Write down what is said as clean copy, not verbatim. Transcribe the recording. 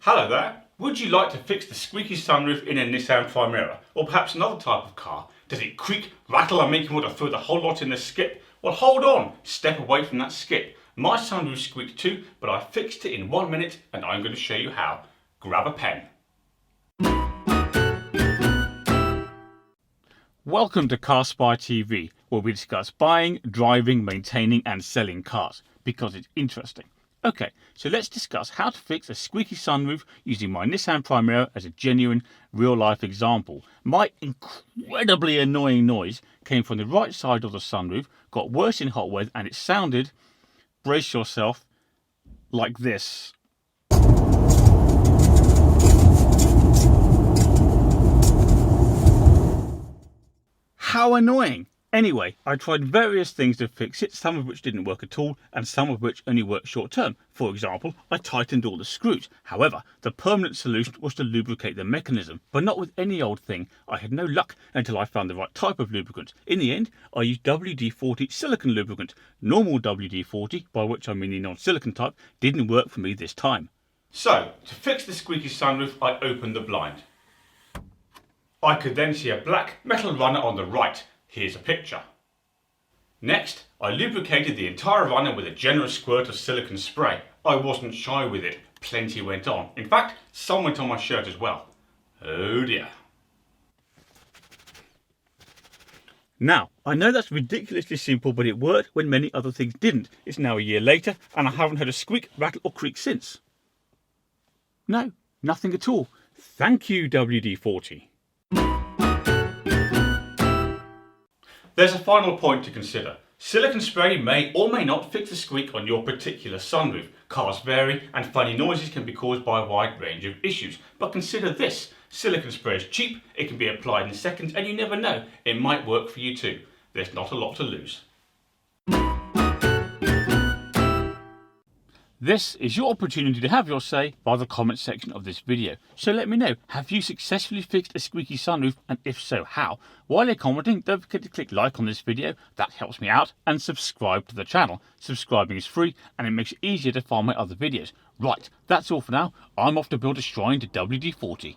Hello there. Would you like to fix the squeaky sunroof in a Nissan Primera, or perhaps another type of car? Does it creak, rattle and make you want to throw the whole lot in the skip? Well, hold on, step away from that skip. My sunroof squeaked too, but I fixed it in 1 minute and I'm going to show you how. Grab a pen. Welcome to Car Spy TV, where we discuss buying, driving, maintaining and selling cars, because it's interesting. Okay, so let's discuss how to fix a squeaky sunroof using my Nissan Primera as a genuine, real-life example. My incredibly annoying noise came from the right side of the sunroof, got worse in hot weather, and it sounded, brace yourself, like this. How annoying! Anyway, I tried various things to fix it, some of which didn't work at all, and some of which only worked short term. For example, I tightened all the screws. However, the permanent solution was to lubricate the mechanism, but not with any old thing. I had no luck until I found the right type of lubricant. In the end, I used WD-40 silicone lubricant. Normal WD-40, by which I mean the non-silicone type, didn't work for me this time. So, to fix the squeaky sunroof, I opened the blind. I could then see a black metal runner on the right. Here's a picture. Next, I lubricated the entire runner with a generous squirt of silicone spray. I wasn't shy with it. Plenty went on. In fact, some went on my shirt as well. Oh dear. Now, I know that's ridiculously simple, but it worked when many other things didn't. It's now a year later, and I haven't heard a squeak, rattle or creak since. No, nothing at all. Thank you, WD-40. There's a final point to consider. Silicone spray may or may not fix the squeak on your particular sunroof. Cars vary and funny noises can be caused by a wide range of issues. But consider this, silicone spray is cheap, it can be applied in seconds and you never know, it might work for you too. There's not a lot to lose. This is your opportunity to have your say by the comment section of this video. So let me know, have you successfully fixed a squeaky sunroof, and if so, how? While you're commenting, don't forget to click like on this video, that helps me out, and subscribe to the channel. Subscribing is free and it makes it easier to find my other videos. Right, that's all for now. I'm off to build a shrine to WD-40.